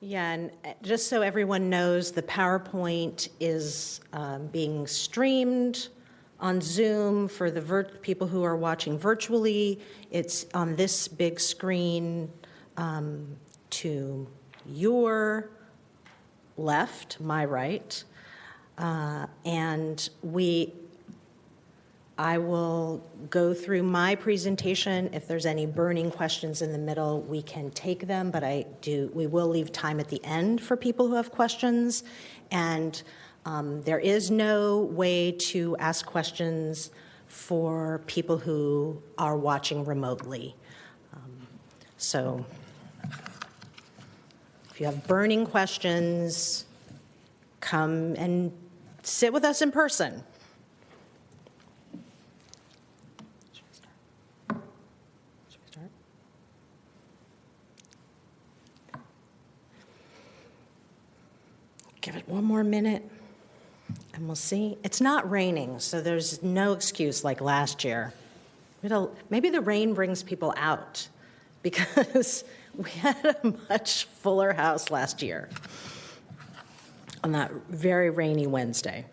Yeah, and just so everyone knows, the PowerPoint is being streamed on Zoom for the people who are watching virtually. It's on this big screen to your left, my right, and I will go through my presentation. If there's any burning questions in the middle, we can take them, but we will leave time at the end for people who have questions. And there is no way to ask questions for people who are watching remotely. So if you have burning questions, come and sit with us in person. Give it one more minute, and we'll see. It's not raining, so there's no excuse like last year. Maybe the rain brings people out, because we had a much fuller house last year on that very rainy Wednesday.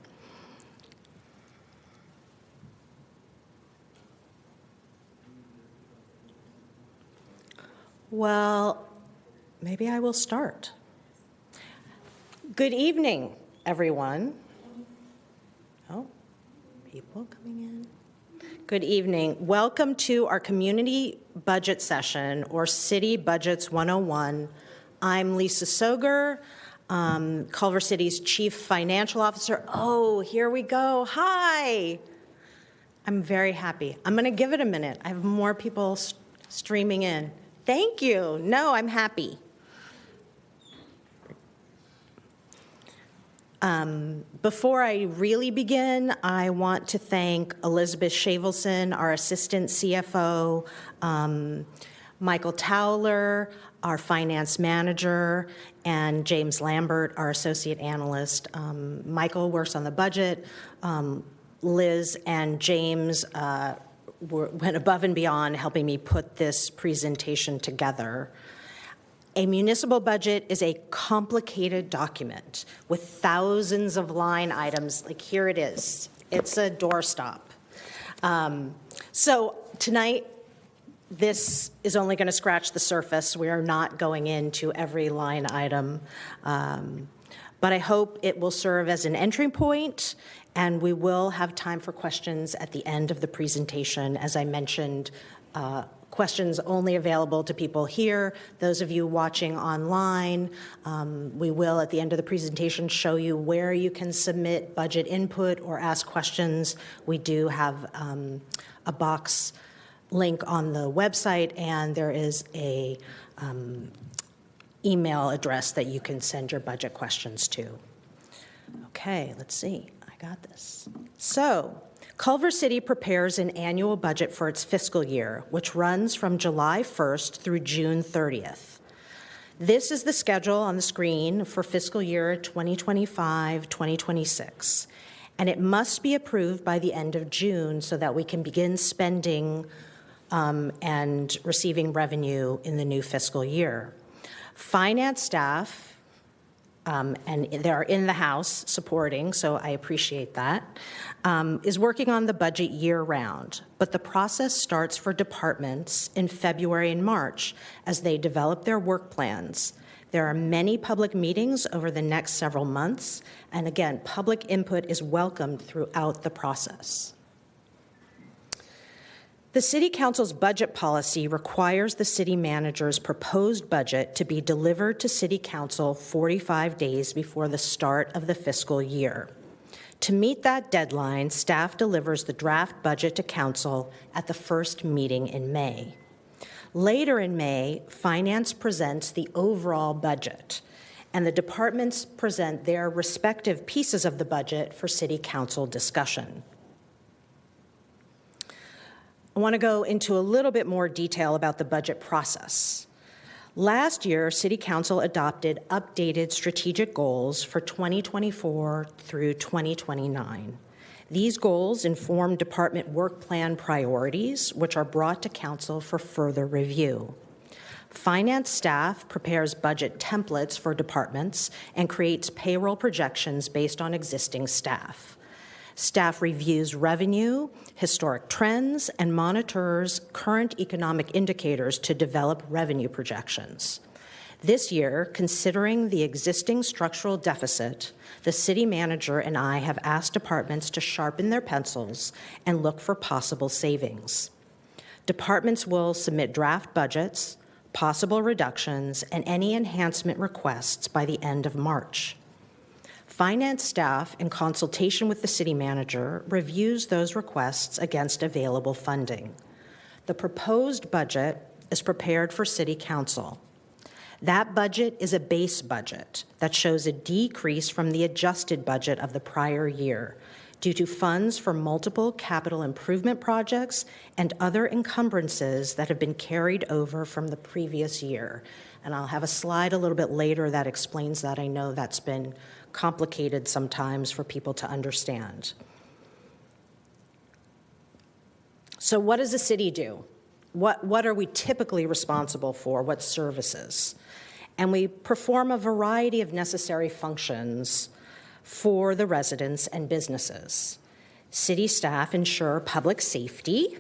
Well, maybe I will start. Good evening, everyone. Oh, people coming in. Good evening. Welcome to our community budget session, or City Budgets 101. I'm Lisa Soghor, Culver City's Chief Financial Officer. Oh, here we go. Hi. I'm very happy. I'm going to give it a minute. I have more people streaming in. Thank you. No, I'm happy. Before I really begin, I want to thank Elizabeth Shavelson, our Assistant CFO, Michael Towler, our Finance Manager, and James Lambert, our Associate Analyst. Michael works on the budget. Liz and James went above and beyond helping me put this presentation together. A municipal budget is a complicated document with thousands of line items. Like, here it is. It's a doorstop. So tonight, this is only going to scratch the surface. We are not going into every line item. But I hope it will serve as an entry point, and we will have time for questions at the end of the presentation. As I mentioned, questions only available to people here. Those of you watching online, we will, at the end of the presentation, show you where you can submit budget input or ask questions. We do have a box link on the website, and there is a email address that you can send your budget questions to. Okay, let's see. I got this. So, Culver City prepares an annual budget for its fiscal year, which runs from July 1st through June 30th. This is the schedule on the screen for fiscal year 2025-2026, and it must be approved by the end of June so that we can begin spending and receiving revenue in the new fiscal year. Finance staff, and they are in the House supporting, so I appreciate that, is working on the budget year-round. But the process starts for departments in February and March as they develop their work plans. There are many public meetings over the next several months, and again, public input is welcomed throughout the process. The City Council's budget policy requires the city manager's proposed budget to be delivered to City Council 45 days before the start of the fiscal year. To meet that deadline, staff delivers the draft budget to Council at the first meeting in May. Later in May, Finance presents the overall budget, and the departments present their respective pieces of the budget for City Council discussion. I want to go into a little bit more detail about the budget process. Last year, City Council adopted updated strategic goals for 2024 through 2029. These goals inform department work plan priorities, which are brought to Council for further review. Finance staff prepares budget templates for departments and creates payroll projections based on existing staff. Staff reviews revenue, historic trends, and monitors current economic indicators to develop revenue projections. This year, considering the existing structural deficit, the city manager and I have asked departments to sharpen their pencils and look for possible savings. Departments will submit draft budgets, possible reductions, and any enhancement requests by the end of March. Finance staff, in consultation with the city manager, reviews those requests against available funding. The proposed budget is prepared for City Council. That budget is a base budget that shows a decrease from the adjusted budget of the prior year due to funds for multiple capital improvement projects and other encumbrances that have been carried over from the previous year. And I'll have a slide a little bit later that explains that. I know that's been complicated sometimes for people to understand. So what does the city do? What are we typically responsible for? What services? And we perform a variety of necessary functions for the residents and businesses. City staff ensure public safety,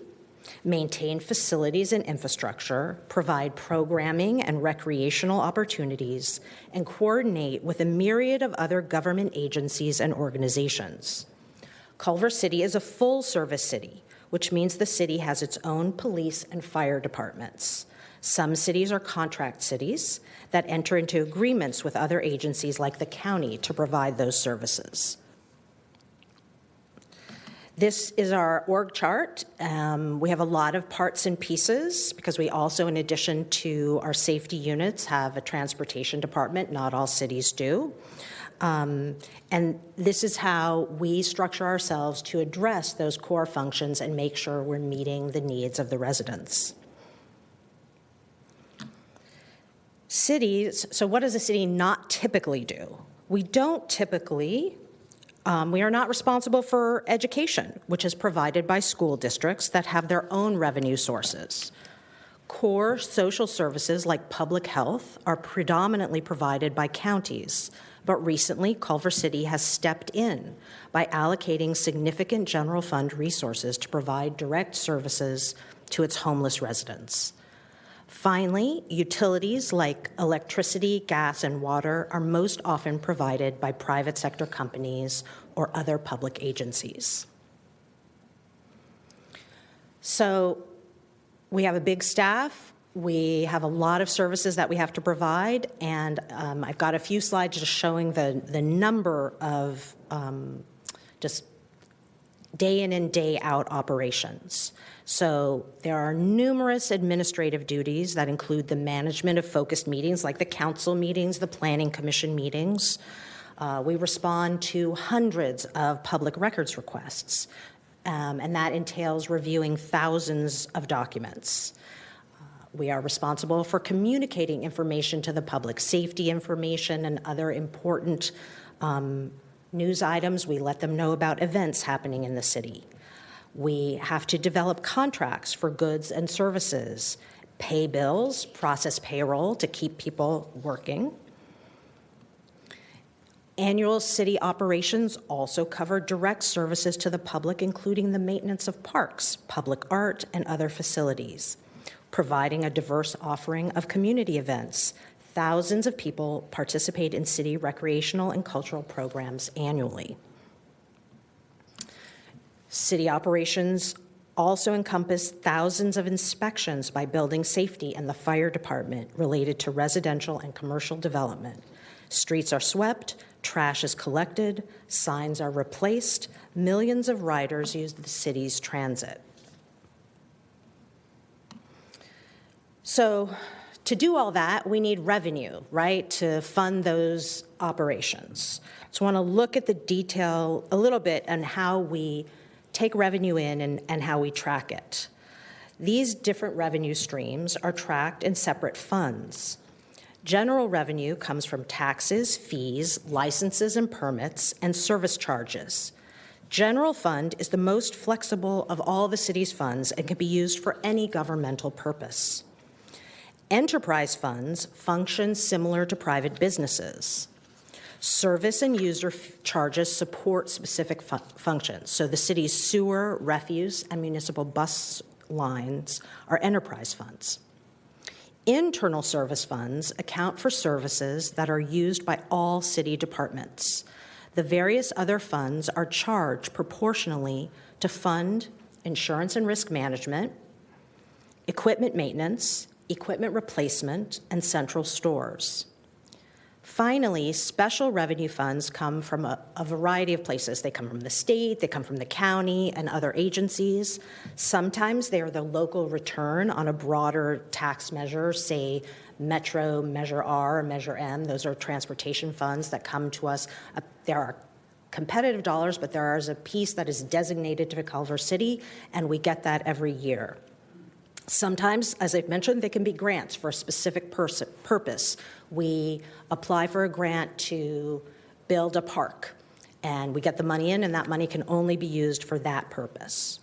maintain facilities and infrastructure, provide programming and recreational opportunities, and coordinate with a myriad of other government agencies and organizations. Culver City is a full-service city, which means the city has its own police and fire departments. Some cities are contract cities that enter into agreements with other agencies like the county to provide those services. This is our org chart. We have a lot of parts and pieces because we also, in addition to our safety units, have a transportation department. Not all cities do. And this is how we structure ourselves to address those core functions and make sure we're meeting the needs of the residents. Cities, so what does a city not typically do? We don't typically we are not responsible for education, which is provided by school districts that have their own revenue sources. Core social services like public health are predominantly provided by counties, but recently Culver City has stepped in by allocating significant general fund resources to provide direct services to its homeless residents. Finally, utilities like electricity, gas, and water are most often provided by private sector companies or other public agencies. So we have a big staff. We have a lot of services that we have to provide, and I've got a few slides just showing the number of just day in and day out operations. So there are numerous administrative duties that include the management of focused meetings like the council meetings, the planning commission meetings. We respond to hundreds of public records requests, and that entails reviewing thousands of documents. We are responsible for communicating information to the public, safety information and other important news items. We let them know about events happening in the city. We have to develop contracts for goods and services, pay bills, process payroll to keep people working. Annual city operations also cover direct services to the public, including the maintenance of parks, public art, and other facilities, providing a diverse offering of community events. Thousands of people participate in city recreational and cultural programs annually. City operations also encompass thousands of inspections by building safety and the fire department related to residential and commercial development. Streets are swept, trash is collected, signs are replaced, millions of riders use the city's transit. So to do all that, we need revenue, right, to fund those operations. So I want to look at the detail a little bit on how we take revenue in and how we track it. These different revenue streams are tracked in separate funds. General revenue comes from taxes, fees, licenses and permits, and service charges. General fund is the most flexible of all the city's funds and can be used for any governmental purpose. Enterprise funds function similar to private businesses. Service and user charges support specific functions. So the city's sewer, refuse, and municipal bus lines are enterprise funds. Internal service funds account for services that are used by all city departments. The various other funds are charged proportionally to fund insurance and risk management, equipment maintenance, equipment replacement, and central stores. Finally, special revenue funds come from a variety of places. They come from the state, they come from the county, and other agencies. Sometimes they are the local return on a broader tax measure, say Metro, Measure R, or Measure M. Those are transportation funds that come to us. There are competitive dollars, but there is a piece that is designated to Culver City, and we get that every year. Sometimes, as I've mentioned, they can be grants for a specific purpose. We apply for a grant to build a park, and we get the money in, and that money can only be used for that purpose.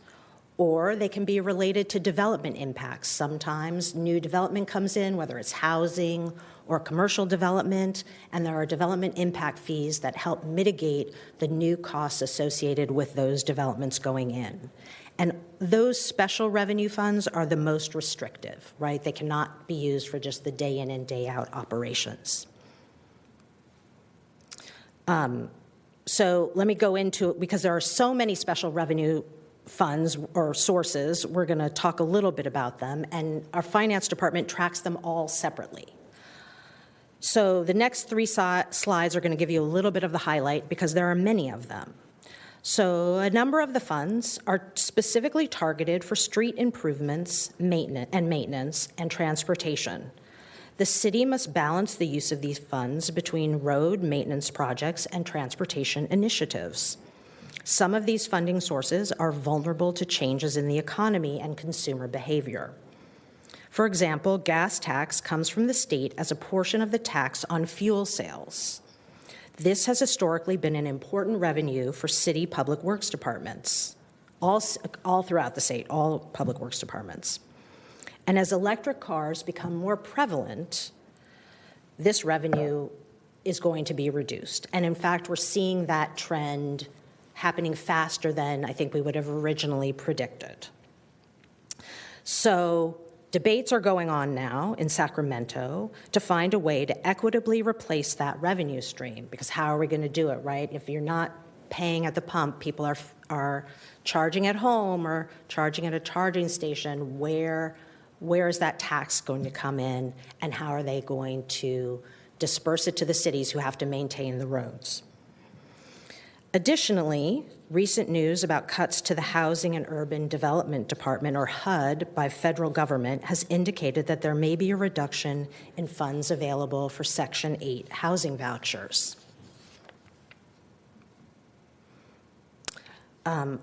Or they can be related to development impacts. Sometimes new development comes in, whether it's housing or commercial development, and there are development impact fees that help mitigate the new costs associated with those developments going in. And those special revenue funds are the most restrictive, right? They cannot be used for just the day in and day out operations. So let me go into it, because there are so many special revenue funds or sources, we're going to talk a little bit about them, and our finance department tracks them all separately. So the next three slides are going to give you a little bit of the highlight, because there are many of them. So a number of the funds are specifically targeted for street improvements, maintenance, and transportation. The city must balance the use of these funds between road maintenance projects and transportation initiatives. Some of these funding sources are vulnerable to changes in the economy and consumer behavior. For example, gas tax comes from the state as a portion of the tax on fuel sales. This has historically been an important revenue for city public works departments, all throughout the state, all public works departments. And as electric cars become more prevalent, this revenue is going to be reduced. And in fact, we're seeing that trend happening faster than I think we would have originally predicted. So debates are going on now in Sacramento to find a way to equitably replace that revenue stream, because how are we going to do it, right? If you're not paying at the pump, people are charging at home or charging at a charging station, where is that tax going to come in, and how are they going to disperse it to the cities who have to maintain the roads? Additionally, recent news about cuts to the Housing and Urban Development Department, or HUD, by federal government has indicated that there may be a reduction in funds available for Section 8 housing vouchers.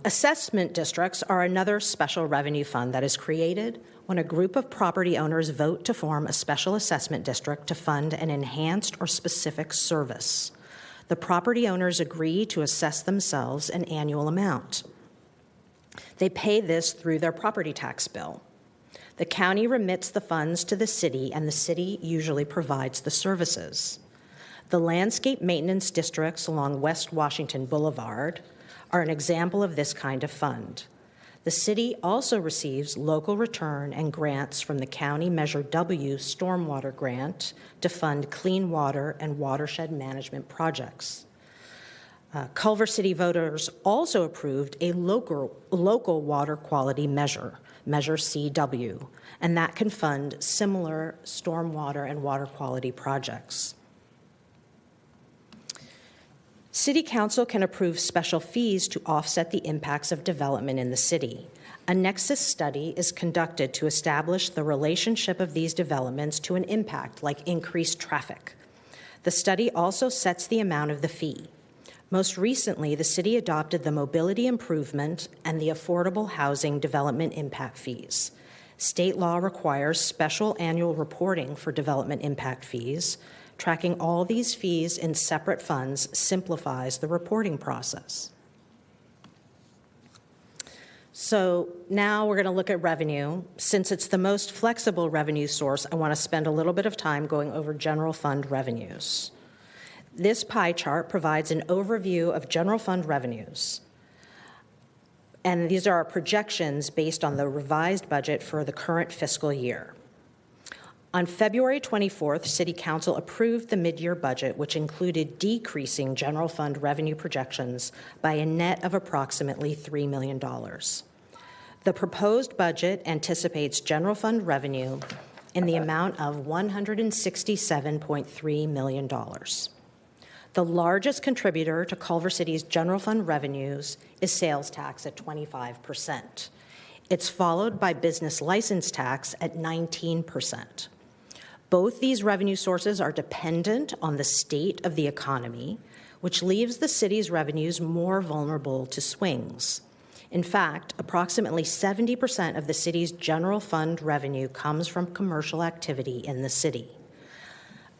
Assessment districts are another special revenue fund that is created when a group of property owners vote to form a special assessment district to fund an enhanced or specific service. The property owners agree to assess themselves an annual amount. They pay this through their property tax bill. The county remits the funds to the city, and the city usually provides the services. The landscape maintenance districts along West Washington Boulevard are an example of this kind of fund. The city also receives local return and grants from the County Measure W Stormwater Grant to fund clean water and watershed management projects. Culver City voters also approved a local water quality measure, Measure CW, and that can fund similar stormwater and water quality projects. City Council can approve special fees to offset the impacts of development in the city. A nexus study is conducted to establish the relationship of these developments to an impact, like increased traffic. The study also sets the amount of the fee. Most recently, the city adopted the mobility improvement and the affordable housing development impact fees. State law requires special annual reporting for development impact fees. Tracking all these fees in separate funds simplifies the reporting process. So now we're going to look at revenue. Since it's the most flexible revenue source, I want to spend a little bit of time going over general fund revenues. This pie chart provides an overview of general fund revenues. And these are our projections based on the revised budget for the current fiscal year. On February 24th, City Council approved the mid-year budget, which included decreasing general fund revenue projections by a net of approximately $3 million. The proposed budget anticipates general fund revenue in the amount of $167.3 million. The largest contributor to Culver City's general fund revenues is sales tax at 25%. It's followed by business license tax at 19%. Both these revenue sources are dependent on the state of the economy, which leaves the city's revenues more vulnerable to swings. In fact, approximately 70% of the city's general fund revenue comes from commercial activity in the city.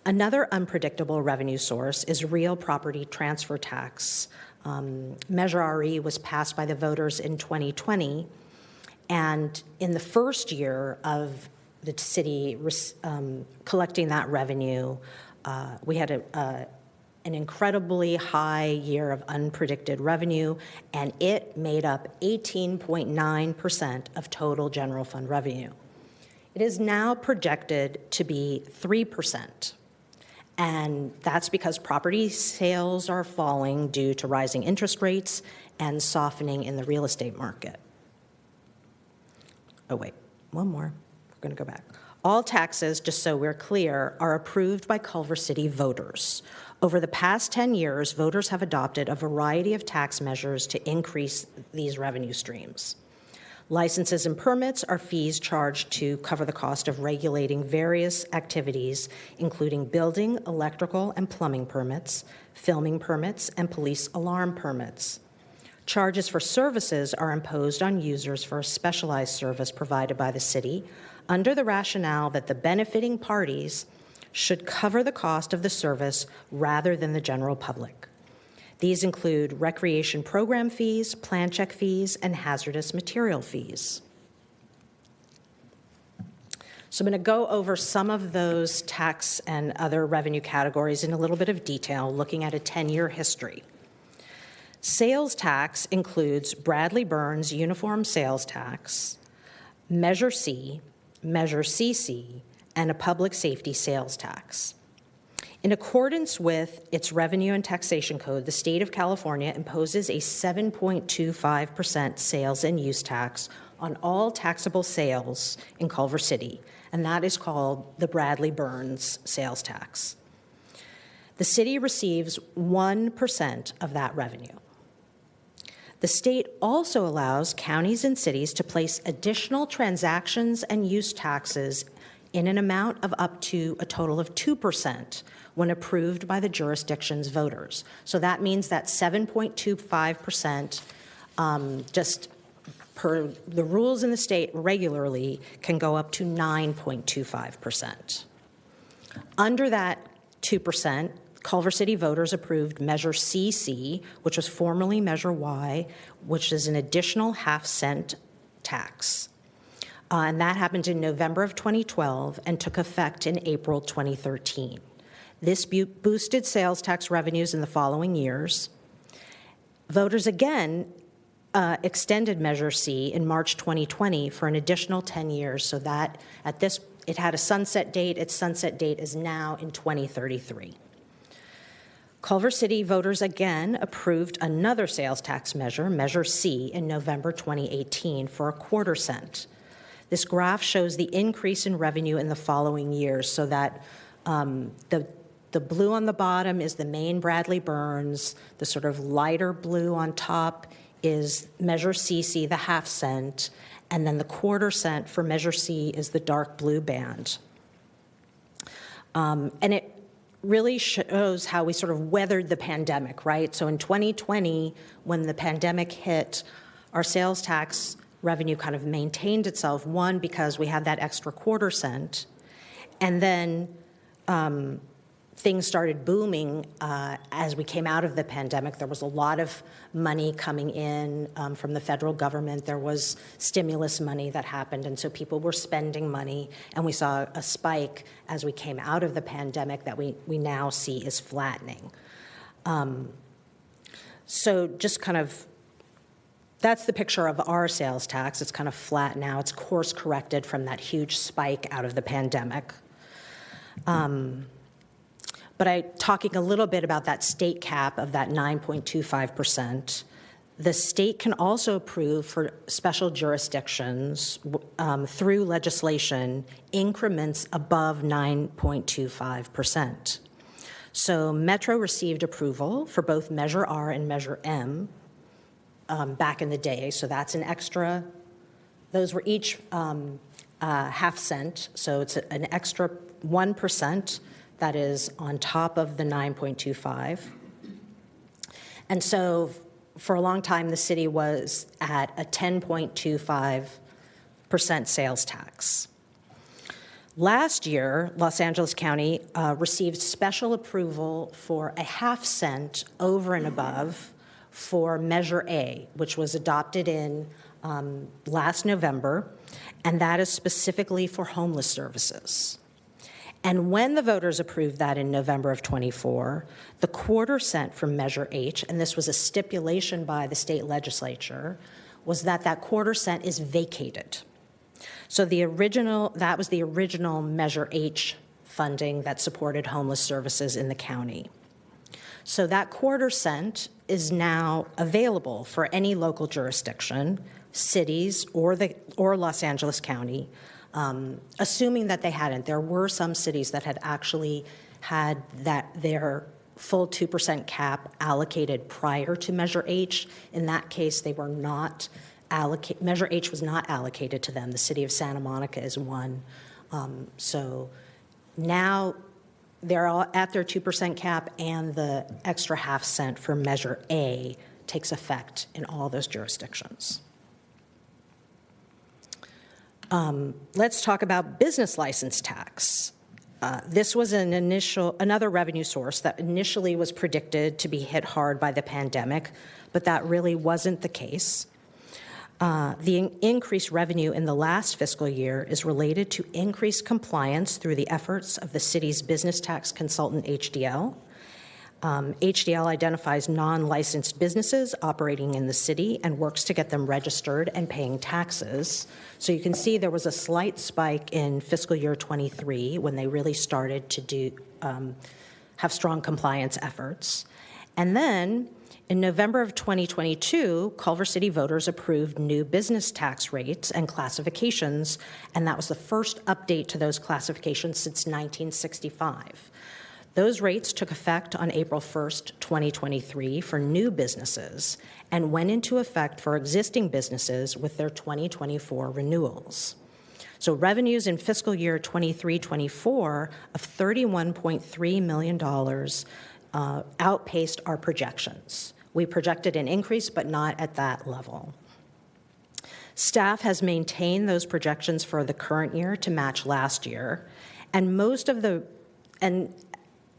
Another unpredictable revenue source is real property transfer tax. Measure RE was passed by the voters in 2020, and in the first year of the city collecting that revenue, we had an incredibly high year of unpredicted revenue, and it made up 18.9% of total general fund revenue. It is now projected to be 3%, and that's because property sales are falling due to rising interest rates and softening in the real estate market. Oh, wait, one more. We're going to go back. All taxes, just so we're clear, are approved by Culver City voters. Over the past 10 years, voters have adopted a variety of tax measures to increase these revenue streams. Licenses and permits are fees charged to cover the cost of regulating various activities, including building, electrical, and plumbing permits, filming permits, and police alarm permits. Charges for services are imposed on users for a specialized service provided by the city under the rationale that the benefiting parties should cover the cost of the service rather than the general public. These include recreation program fees, plan check fees, and hazardous material fees. So I'm going to go over some of those tax and other revenue categories in a little bit of detail, looking at a 10-year history. Sales tax includes Bradley Burns Uniform Sales Tax, Measure C, Measure CC, and a public safety sales tax. In accordance with its revenue and taxation code, the state of California imposes a 7.25% sales and use tax on all taxable sales in Culver City, and that is called the Bradley Burns sales tax. The city receives 1% of that revenue. The state also allows counties and cities to place additional transactions and use taxes in an amount of up to a total of 2% when approved by the jurisdiction's voters. So that means that 7.25%, just per the rules in the state regularly, can go up to 9.25%. Under that 2%, Culver City voters approved Measure CC, which was formerly Measure Y, which is an additional half-cent tax. And that happened in November of 2012 and took effect in April 2013. This boosted sales tax revenues in the following years. Voters again extended Measure C in March 2020 for an additional 10 years, so that it had a sunset date. Its sunset date is now in 2033. Culver City voters again approved another sales tax measure, Measure C, in November 2018 for a quarter cent. This graph shows the increase in revenue in the following years, so that the blue on the bottom is the main Bradley Burns, the sort of lighter blue on top is Measure CC, the half cent, and then the quarter cent for Measure C is the dark blue band. And it really shows how we sort of weathered the pandemic, right? So in 2020, when the pandemic hit, our sales tax revenue kind of maintained itself, one, because we had that extra quarter cent, and then things started booming as we came out of the pandemic. There was a lot of money coming in from the federal government. There was stimulus money that happened, and so people were spending money, and we saw a spike as we came out of the pandemic that we now see is flattening. So just kind of, that's the picture of our sales tax. It's kind of flat now. It's course corrected from that huge spike out of the pandemic. But talking a little bit about that state cap of that 9.25%, the state can also approve for special jurisdictions through legislation increments above 9.25%. So Metro received approval for both Measure R and Measure M back in the day, so that's an extra. Those were each half cent, so it's an extra 1%. That is on top of the 9.25. And so for a long time, the city was at a 10.25% sales tax. Last year, Los Angeles County received special approval for a half cent over and above for Measure A, which was adopted in last November, and that is specifically for homeless services. And when the voters approved that in November of 24, the quarter cent from Measure H, and this was a stipulation by the state legislature, was that that quarter cent is vacated. So that was the original Measure H funding that supported homeless services in the county. So that quarter cent is now available for any local jurisdiction, cities, or Los Angeles County, assuming that they hadn't. There were some cities that had actually had their full 2% cap allocated prior to Measure H. In that case, they were not allocated. Measure H was not allocated to them. The city of Santa Monica is one. So now they're all at their 2% cap, and the extra half cent for Measure A takes effect in all those jurisdictions. Let's talk about business license tax. This was another revenue source that initially was predicted to be hit hard by the pandemic, but that really wasn't the case. The increased revenue in the last fiscal year is related to increased compliance through the efforts of the city's business tax consultant, HDL. HDL identifies non-licensed businesses operating in the city and works to get them registered and paying taxes. So you can see there was a slight spike in fiscal year 23 when they really started to have strong compliance efforts. And then in November of 2022, Culver City voters approved new business tax rates and classifications, and that was the first update to those classifications since 1965. Those rates took effect on April 1st, 2023 for new businesses and went into effect for existing businesses with their 2024 renewals. So revenues in fiscal year 23-24 of $31.3 million outpaced our projections. We projected an increase, but not at that level. Staff has maintained those projections for the current year to match last year, and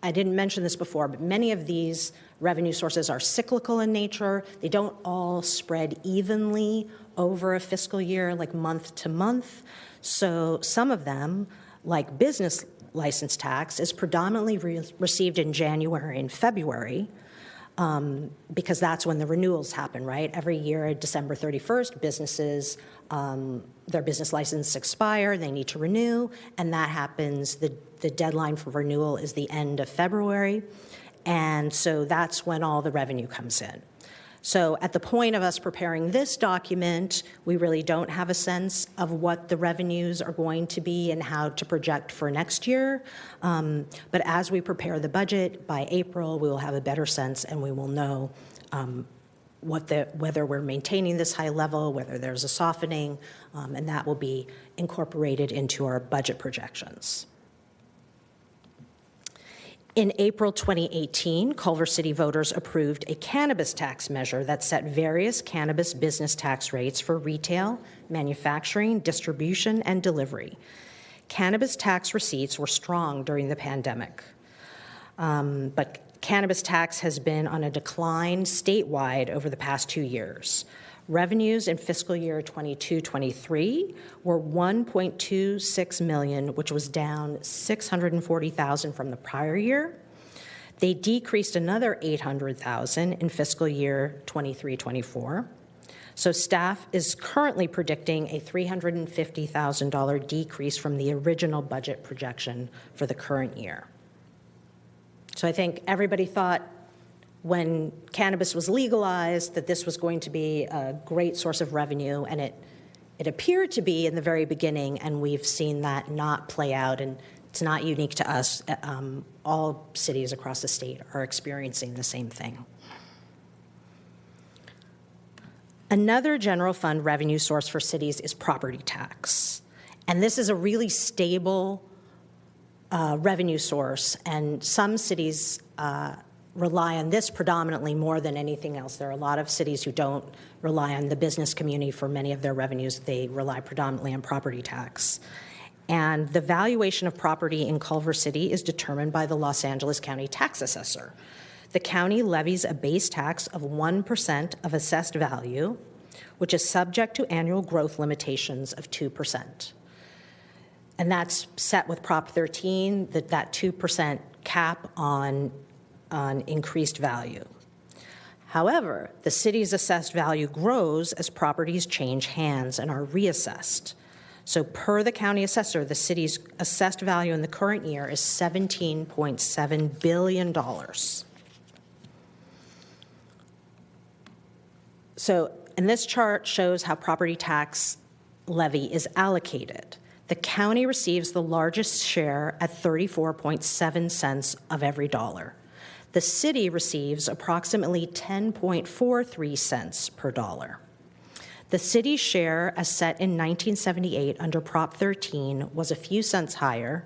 I didn't mention this before, but many of these revenue sources are cyclical in nature. They don't all spread evenly over a fiscal year, like month to month. So some of them, like business license tax, is predominantly received in January and February because that's when the renewals happen, right? Every year, December 31st, businesses, their business license expire, they need to renew, and that happens, the deadline for renewal is the end of February, and so that's when all the revenue comes in. So at the point of us preparing this document, we really don't have a sense of what the revenues are going to be and how to project for next year. But as we prepare the budget, by April, we will have a better sense and we will know whether we're maintaining this high level, whether there's a softening, and that will be incorporated into our budget projections. In April 2018, Culver City voters approved a cannabis tax measure that set various cannabis business tax rates for retail, manufacturing, distribution, and delivery. Cannabis tax receipts were strong during the pandemic. But cannabis tax has been on a decline statewide over the past 2 years. Revenues in fiscal year 22-23 were $1.26 million, which was down $640,000 from the prior year. They decreased another $800,000 in fiscal year 23-24. So staff is currently predicting a $350,000 decrease from the original budget projection for the current year. So I think everybody thought when cannabis was legalized that this was going to be a great source of revenue, and it appeared to be in the very beginning, and we've seen that not play out, and it's not unique to us. All cities across the state are experiencing the same thing. Another general fund revenue source for cities is property tax, and this is a really stable revenue source, and some cities rely on this predominantly more than anything else. There are a lot of cities who don't rely on the business community for many of their revenues. They rely predominantly on property tax. And the valuation of property in Culver City is determined by the Los Angeles County tax assessor. The county levies a base tax of 1% of assessed value, which is subject to annual growth limitations of 2%. And that's set with Prop 13, that 2% cap on increased value. However, the city's assessed value grows as properties change hands and are reassessed. So per the county assessor, the city's assessed value in the current year is $17.7 billion. So, and this chart shows how property tax levy is allocated. The county receives the largest share at 34.7 cents of every dollar. The city receives approximately 10.43 cents per dollar. The city's share, as set in 1978 under Prop 13, was a few cents higher,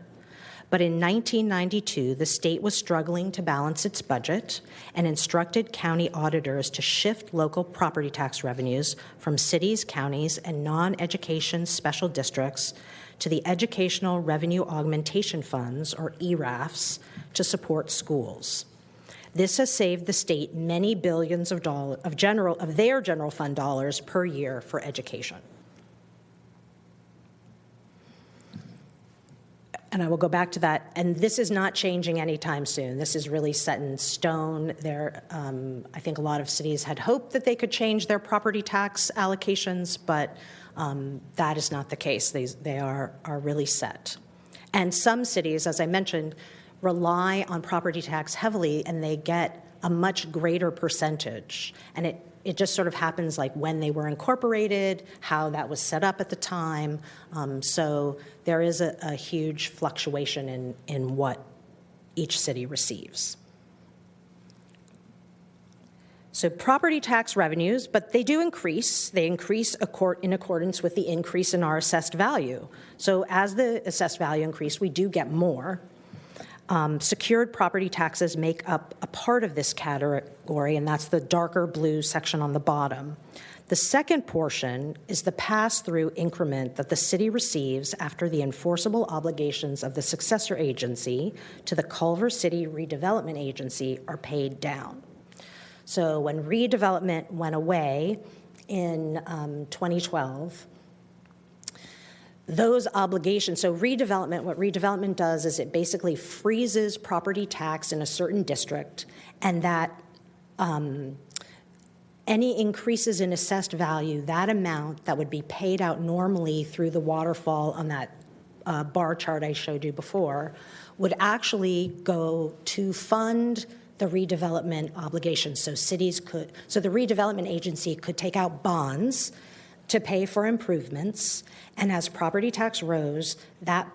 but in 1992, the state was struggling to balance its budget and instructed county auditors to shift local property tax revenues from cities, counties, and non-education special districts to the Educational Revenue Augmentation Funds, or ERAFs, to support schools. This has saved the state many billions of dollars of their general fund dollars per year for education. And I will go back to that. And this is not changing anytime soon. This is really set in stone. I think a lot of cities had hoped that they could change their property tax allocations, but that is not the case. They are really set. And some cities, as I mentioned, rely on property tax heavily, and they get a much greater percentage. And it just sort of happens like when they were incorporated, how that was set up at the time. So there is a huge fluctuation in what each city receives. So property tax revenues, but they do increase. They increase in accordance with the increase in our assessed value. So as the assessed value increase, we do get more. Secured property taxes make up a part of this category, and that's the darker blue section on the bottom. The second portion is the pass-through increment that the city receives after the enforceable obligations of the successor agency to the Culver City Redevelopment Agency are paid down. So when redevelopment went away in 2012, those obligations, so redevelopment, what redevelopment does is it basically freezes property tax in a certain district, and that any increases in assessed value, that amount that would be paid out normally through the waterfall on that bar chart I showed you before, would actually go to fund the redevelopment obligations. So so the redevelopment agency could take out bonds to pay for improvements, and as property tax rose, that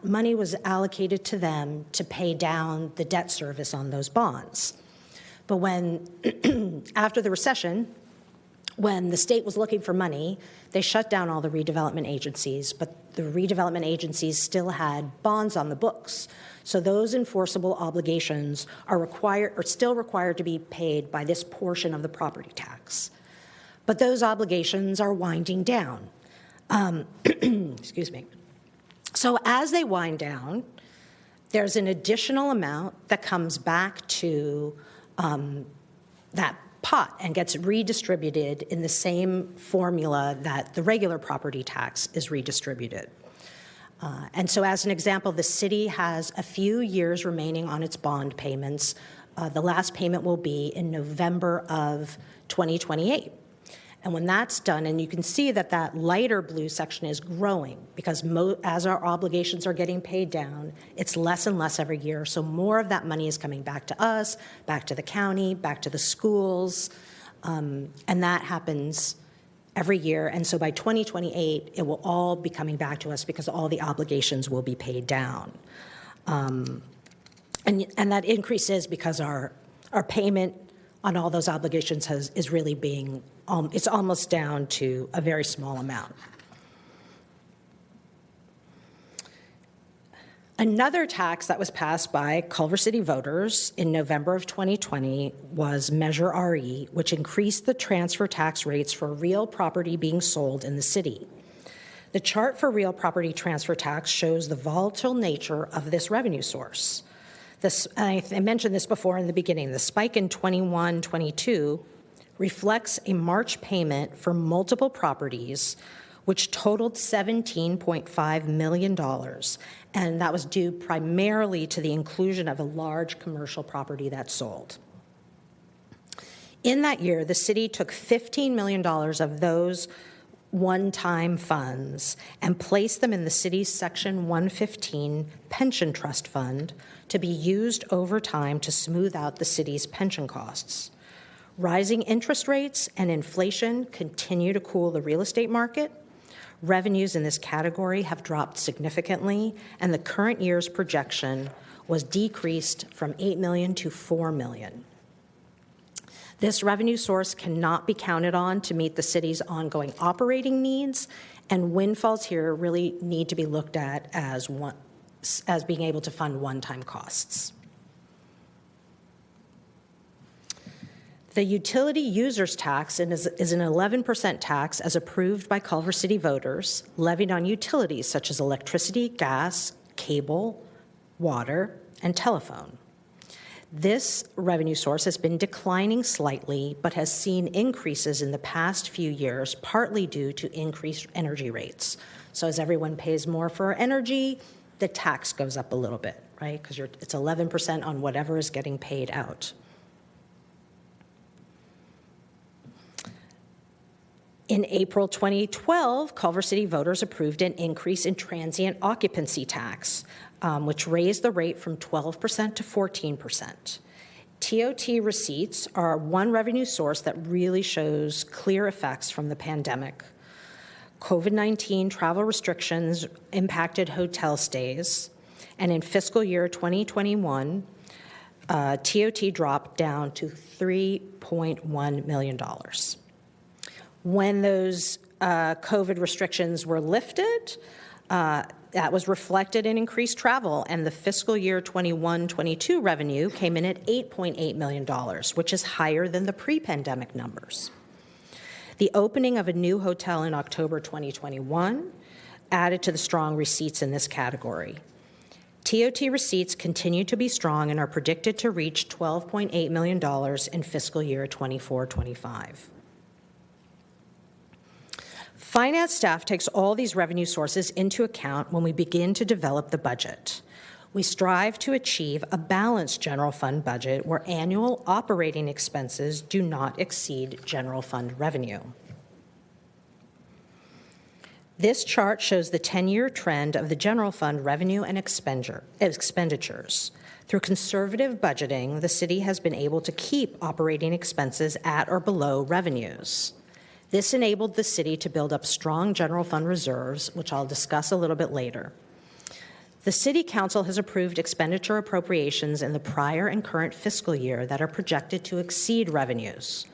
money was allocated to them to pay down the debt service on those bonds. But when, after the recession, when the state was looking for money, they shut down all the redevelopment agencies, but the redevelopment agencies still had bonds on the books. So those enforceable obligations are still required to be paid by this portion of the property tax. But those obligations are winding down. Excuse me. So as they wind down, there's an additional amount that comes back to that pot and gets redistributed in the same formula that the regular property tax is redistributed. And so as an example, the city has a few years remaining on its bond payments. The last payment will be in November of 2028. And when that's done, and you can see that that lighter blue section is growing because as our obligations are getting paid down, it's less and less every year. So more of that money is coming back to us, back to the county, back to the schools, and that happens every year. And so by 2028, it will all be coming back to us because all the obligations will be paid down. And that increase is because our payment on all those obligations is really being, it's almost down to a very small amount. Another tax that was passed by Culver City voters in November of 2020 was Measure RE, which increased the transfer tax rates for real property being sold in the city. The chart for real property transfer tax shows the volatile nature of this revenue source. I mentioned this before in the beginning. The spike in 21-22 reflects a March payment for multiple properties, which totaled $17.5 million, and that was due primarily to the inclusion of a large commercial property that sold. In that year, the city took $15 million of those one-time funds and placed them in the city's Section 115 pension trust fund to be used over time to smooth out the city's pension costs. Rising interest rates and inflation continue to cool the real estate market. Revenues in this category have dropped significantly, and the current year's projection was decreased from $8 million to $4 million. This revenue source cannot be counted on to meet the city's ongoing operating needs, and windfalls here really need to be looked at as being able to fund one-time costs. The utility users tax is an 11% tax as approved by Culver City voters, levied on utilities such as electricity, gas, cable, water, and telephone. This revenue source has been declining slightly, but has seen increases in the past few years, partly due to increased energy rates. So as everyone pays more for energy, the tax goes up a little bit, right? Because it's 11% on whatever is getting paid out. In April 2012, Culver City voters approved an increase in transient occupancy tax, which raised the rate from 12% to 14%. TOT receipts are one revenue source that really shows clear effects from the pandemic. COVID-19 travel restrictions impacted hotel stays, and in fiscal year 2021, TOT dropped down to $3.1 million. When those COVID restrictions were lifted, that was reflected in increased travel, and the fiscal year 21-22 revenue came in at $8.8 million, which is higher than the pre-pandemic numbers. The opening of a new hotel in October 2021 added to the strong receipts in this category. TOT receipts continue to be strong and are predicted to reach $12.8 million in fiscal year 24-25. Finance staff takes all these revenue sources into account when we begin to develop the budget. We strive to achieve a balanced general fund budget where annual operating expenses do not exceed general fund revenue. This chart shows the 10-year trend of the general fund revenue and expenditures. Through conservative budgeting, the city has been able to keep operating expenses at or below revenues. This enabled the city to build up strong general fund reserves, which I'll discuss a little bit later. The City Council has approved expenditure appropriations in the prior and current fiscal year that are projected to exceed revenues.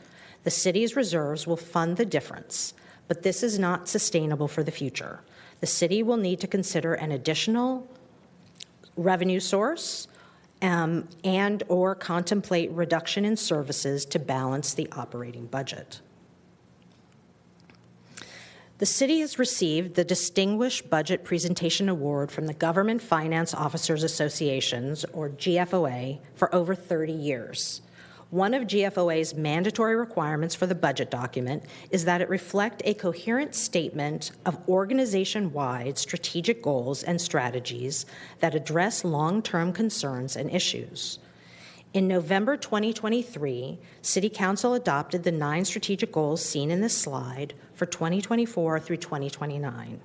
The city's reserves will fund the difference, but this is not sustainable for the future. The city will need to consider an additional revenue source and or contemplate reduction in services to balance the operating budget. The city has received the Distinguished Budget Presentation Award from the Government Finance Officers Associations, or GFOA, for over 30 years. One of GFOA's mandatory requirements for the budget document is that it reflect a coherent statement of organization-wide strategic goals and strategies that address long-term concerns and issues. In November 2023, City Council adopted the 9 strategic goals seen in this slide for 2024 through 2029.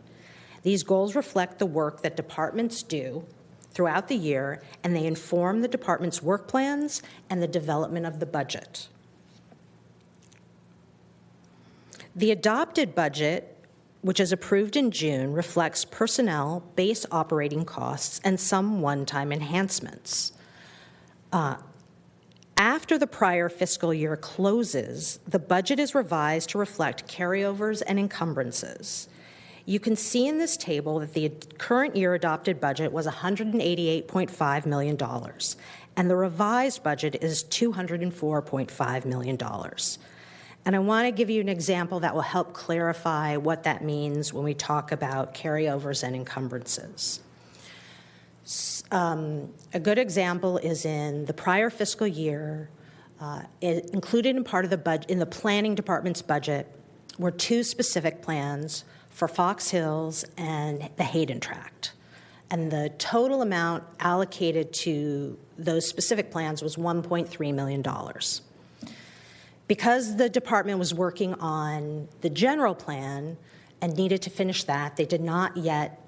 These goals reflect the work that departments do throughout the year, and they inform the department's work plans and the development of the budget. The adopted budget, which is approved in June, reflects personnel, base operating costs, and some one-time enhancements. After the prior fiscal year closes, the budget is revised to reflect carryovers and encumbrances. You can see in this table that the current year adopted budget was $188.5 million, and the revised budget is $204.5 million. And I want to give you an example that will help clarify what that means when we talk about carryovers and encumbrances. A good example is in the prior fiscal year, included in part of the budget, in the planning department's budget, were 2 specific plans for Fox Hills and the Hayden Tract. And the total amount allocated to those specific plans was $1.3 million. Because the department was working on the general plan and needed to finish that, they did not yet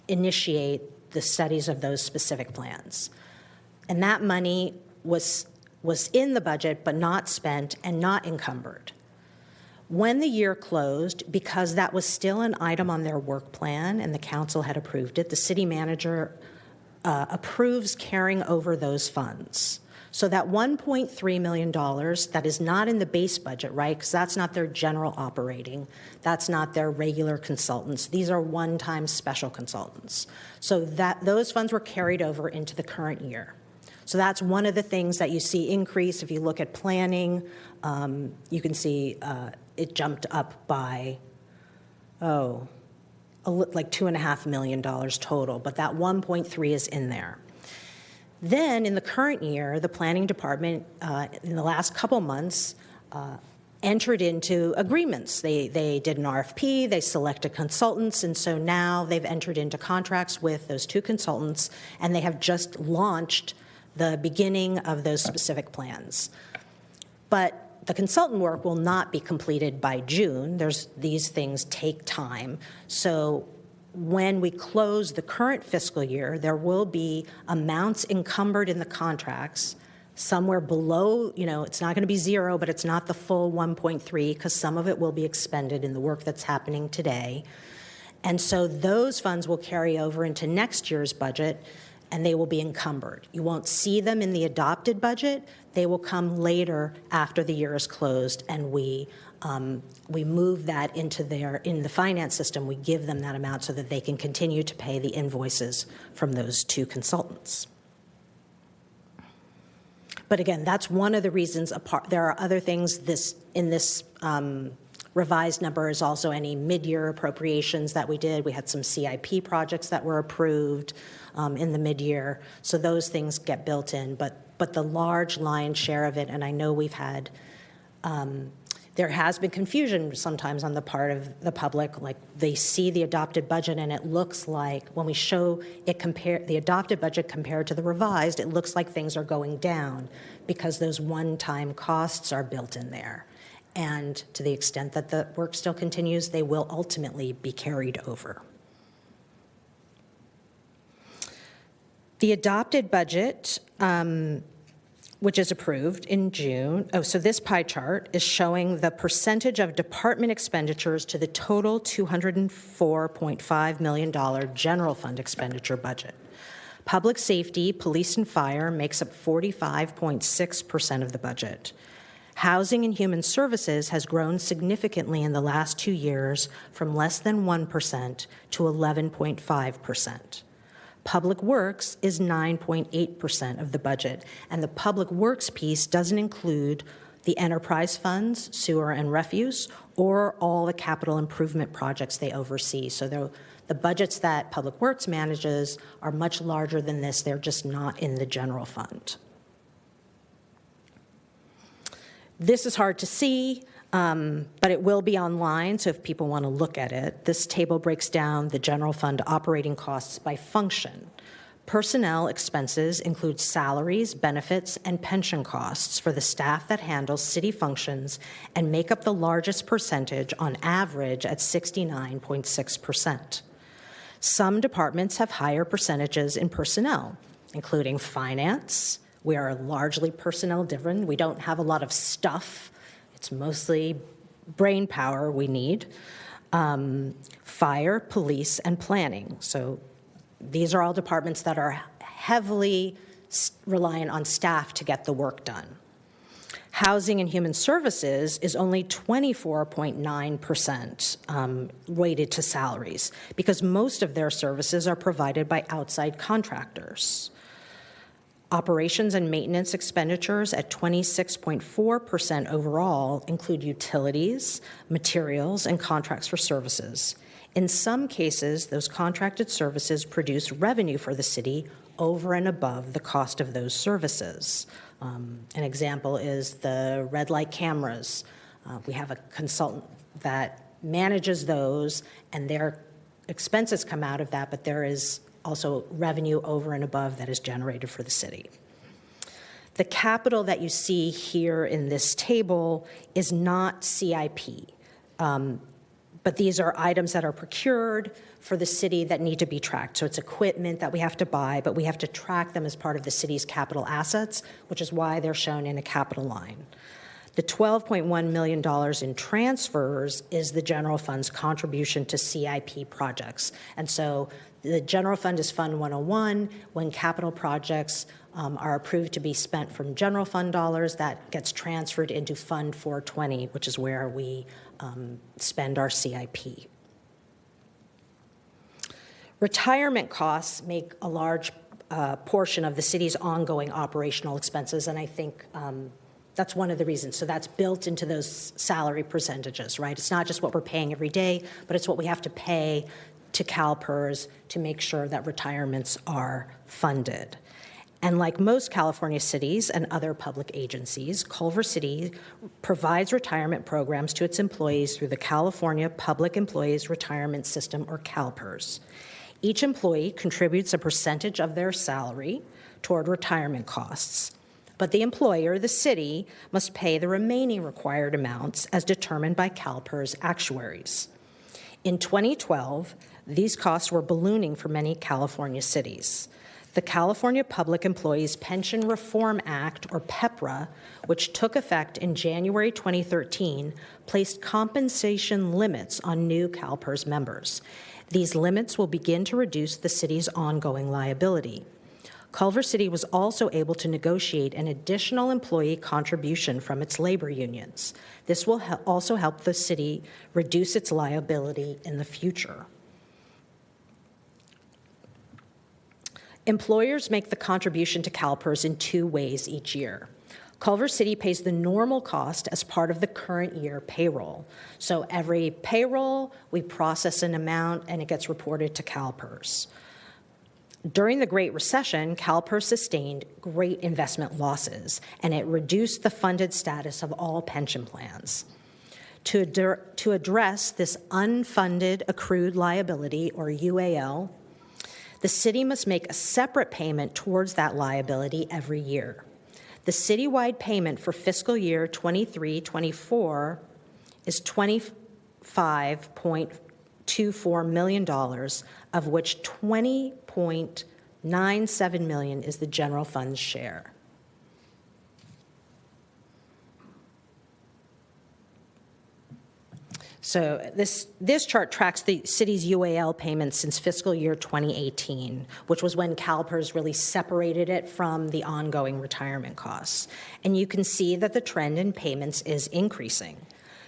initiate the studies of those specific plans. And that money was in the budget but not spent and not encumbered. When the year closed, because that was still an item on their work plan and the council had approved it, the city manager approves carrying over those funds. So that $1.3 million that is not in the base budget, right, because that's not their general operating, that's not their regular consultants. These are one-time special consultants. So that those funds were carried over into the current year. So that's one of the things that you see increase. If you look at planning, you can see it jumped up by, like $2.5 million total, but that 1.3 is in there. Then in the current year, the planning department, in the last couple months, entered into agreements. They did an RFP, they selected consultants, and so now they've entered into contracts with those 2 consultants, and they have just launched the beginning of those specific plans. But the consultant work will not be completed by June. These things take time. So when we close the current fiscal year, there will be amounts encumbered in the contracts somewhere below, it's not going to be 0, but it's not the full 1.3 because some of it will be expended in the work that's happening today. And so those funds will carry over into next year's budget and they will be encumbered. You won't see them in the adopted budget. They will come later after the year is closed, and we move that into in the finance system. We give them that amount so that they can continue to pay the invoices from those 2 consultants. But again, that's one of the reasons. There are other things in this revised number is also any mid-year appropriations that we did. We had some CIP projects that were approved in the mid-year, so those things get built in. But the large lion's share of it, and I know we've had, there has been confusion sometimes on the part of the public, like they see the adopted budget and it looks like, when we show it the adopted budget compared to the revised, it looks like things are going down because those one-time costs are built in there. And to the extent that the work still continues, they will ultimately be carried over. The adopted budget, which is approved in June, so this pie chart is showing the percentage of department expenditures to the total $204.5 million general fund expenditure budget. Public safety, police and fire makes up 45.6% of the budget. Housing and Human Services has grown significantly in the last 2 years from less than 1% to 11.5%. Public Works is 9.8% of the budget, and the Public Works piece doesn't include the enterprise funds, sewer and refuse, or all the capital improvement projects they oversee. So the budgets that Public Works manages are much larger than this. They're just not in the general fund. This is hard to see, but it will be online, so if people want to look at it. This table breaks down the general fund operating costs by function. Personnel expenses include salaries, benefits, and pension costs for the staff that handles city functions and make up the largest percentage on average at 69.6%. Some departments have higher percentages in personnel, including finance. We are largely personnel driven. We don't have a lot of stuff. It's mostly brain power we need. Fire, police, and planning. So these are all departments that are heavily reliant on staff to get the work done. Housing and Human Services is only 24.9% weighted to salaries because most of their services are provided by outside contractors. Operations and maintenance expenditures at 26.4% overall include utilities, materials, and contracts for services. In some cases, those contracted services produce revenue for the city over and above the cost of those services. An example is the red light cameras. We have a consultant that manages those, and their expenses come out of that, but there is also revenue over and above that is generated for the city. The capital that you see here in this table is not CIP, but these are items that are procured for the city that need to be tracked. So it's equipment that we have to buy, but we have to track them as part of the city's capital assets, which is why they're shown in a capital line. The $12.1 million in transfers is the general fund's contribution to CIP projects. And so the general fund is Fund 101. When capital projects are approved to be spent from general fund dollars, that gets transferred into Fund 420, which is where we spend our CIP. Retirement costs make a large portion of the city's ongoing operational expenses, and I think that's one of the reasons. So that's built into those salary percentages, right? It's not just what we're paying every day, but it's what we have to pay to CalPERS to make sure that retirements are funded. And like most California cities and other public agencies, Culver City provides retirement programs to its employees through the California Public Employees Retirement System, or CalPERS. Each employee contributes a percentage of their salary toward retirement costs, but the employer, the city, must pay the remaining required amounts as determined by CalPERS actuaries. In 2012, these costs were ballooning for many California cities. The California Public Employees Pension Reform Act, or PEPRA, which took effect in January 2013, placed compensation limits on new CalPERS members. These limits will begin to reduce the city's ongoing liability. Culver City was also able to negotiate an additional employee contribution from its labor unions. This will also help the city reduce its liability in the future. Employers make the contribution to CalPERS in two ways each year. Culver City pays the normal cost as part of the current year payroll. So every payroll, we process an amount and it gets reported to CalPERS. During the Great Recession, CalPERS sustained great investment losses, and it reduced the funded status of all pension plans. To address this unfunded accrued liability, or UAL, the city must make a separate payment towards that liability every year. The citywide payment for fiscal year 23-24 is $25.24 million, of which $20.97 million is the general fund's share. So this chart tracks the city's UAL payments since fiscal year 2018, which was when CalPERS really separated it from the ongoing retirement costs. And you can see that the trend in payments is increasing.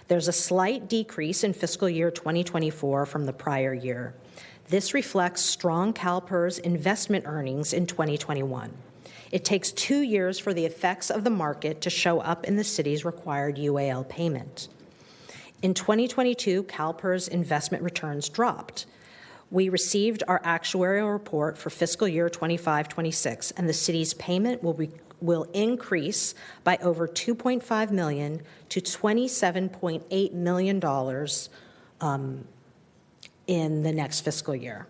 There's a slight decrease in fiscal year 2024 from the prior year. This reflects strong CalPERS investment earnings in 2021. It takes 2 years for the effects of the market to show up in the city's required UAL payment. In 2022, CalPERS investment returns dropped. We received our actuarial report for fiscal year 25-26, and the city's payment will increase by over $2.5 million to $27.8 million in the next fiscal year.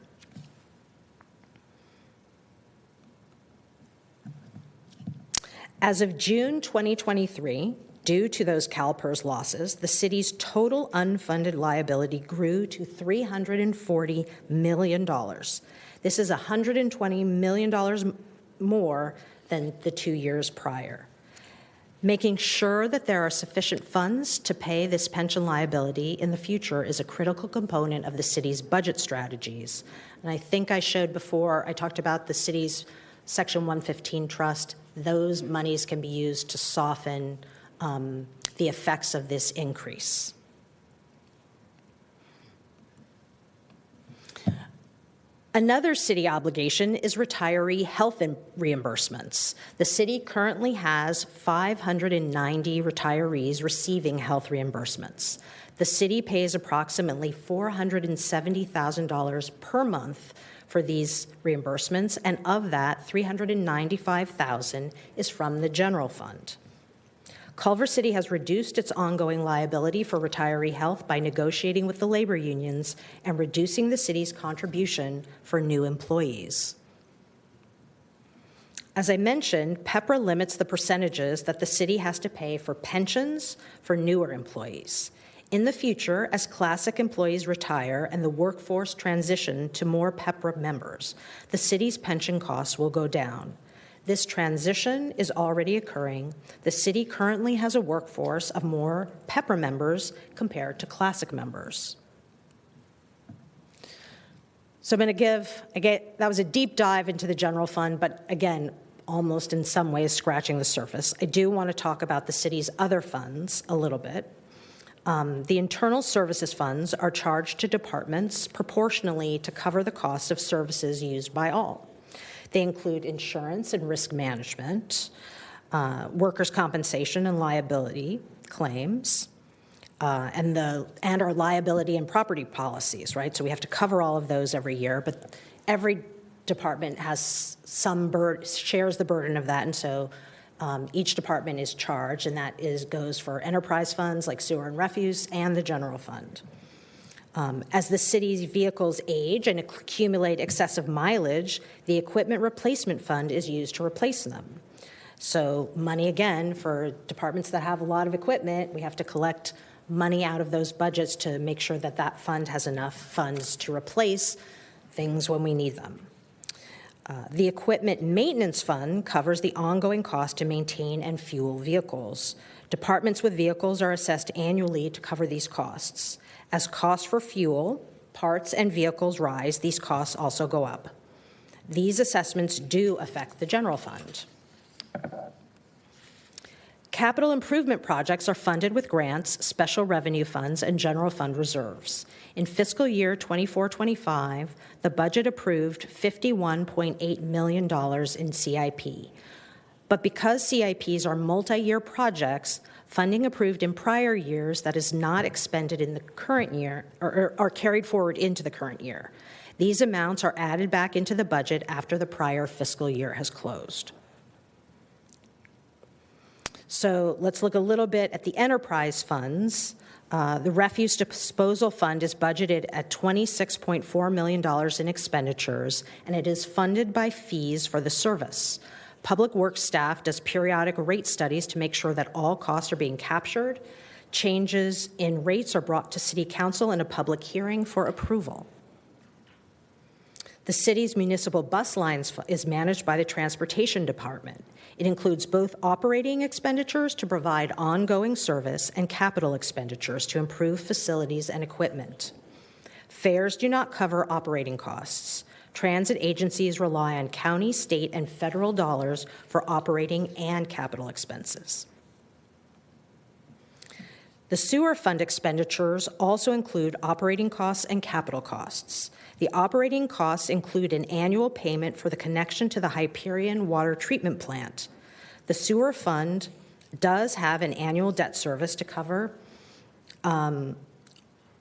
As of June 2023, due to those CalPERS losses, the city's total unfunded liability grew to $340 million. This is $120 million more than the 2 years prior. Making sure that there are sufficient funds to pay this pension liability in the future is a critical component of the city's budget strategies. And I think I showed before, I talked about the city's Section 115 trust. Those monies can be used to soften the effects of this increase. Another city obligation is retiree health reimbursements. The city currently has 590 retirees receiving health reimbursements. The city pays approximately $470,000 per month for these reimbursements, and of that, $395,000 is from the general fund. Culver City has reduced its ongoing liability for retiree health by negotiating with the labor unions and reducing the city's contribution for new employees. As I mentioned, PEPRA limits the percentages that the city has to pay for pensions for newer employees. In the future, as classic employees retire and the workforce transition to more PEPRA members, the city's pension costs will go down. This transition is already occurring. The city currently has a workforce of more PEPRA members compared to classic members. So I'm going to that was a deep dive into the general fund, but again, almost in some ways scratching the surface. I do want to talk about the city's other funds a little bit. The internal services funds are charged to departments proportionally to cover the cost of services used by all. They include insurance and risk management, workers' compensation and liability claims, and our liability and property policies, right? So we have to cover all of those every year, but every department has shares the burden of that, and so each department is charged, and that goes for enterprise funds like sewer and refuse and the general fund. As the city's vehicles age and accumulate excessive mileage, the equipment replacement fund is used to replace them. So money, again, for departments that have a lot of equipment, we have to collect money out of those budgets to make sure that that fund has enough funds to replace things when we need them. The equipment maintenance fund covers the ongoing cost to maintain and fuel vehicles. Departments with vehicles are assessed annually to cover these costs. As costs for fuel, parts, and vehicles rise, these costs also go up. These assessments do affect the general fund. Capital improvement projects are funded with grants, special revenue funds, and general fund reserves. In fiscal year 24-25, the budget approved $51.8 million in CIP. But because CIPs are multi-year projects, funding approved in prior years that is not expended in the current year or are carried forward into the current year. These amounts are added back into the budget after the prior fiscal year has closed. So let's look a little bit at the enterprise funds. The refuse disposal fund is budgeted at $26.4 million in expenditures, and it is funded by fees for the service. Public Works staff does periodic rate studies to make sure that all costs are being captured. Changes in rates are brought to City Council in a public hearing for approval. The city's municipal bus lines is managed by the Transportation Department. It includes both operating expenditures to provide ongoing service and capital expenditures to improve facilities and equipment. Fares do not cover operating costs. Transit agencies rely on county, state, and federal dollars for operating and capital expenses. The sewer fund expenditures also include operating costs and capital costs. The operating costs include an annual payment for the connection to the Hyperion water treatment plant. The sewer fund does have an annual debt service to cover on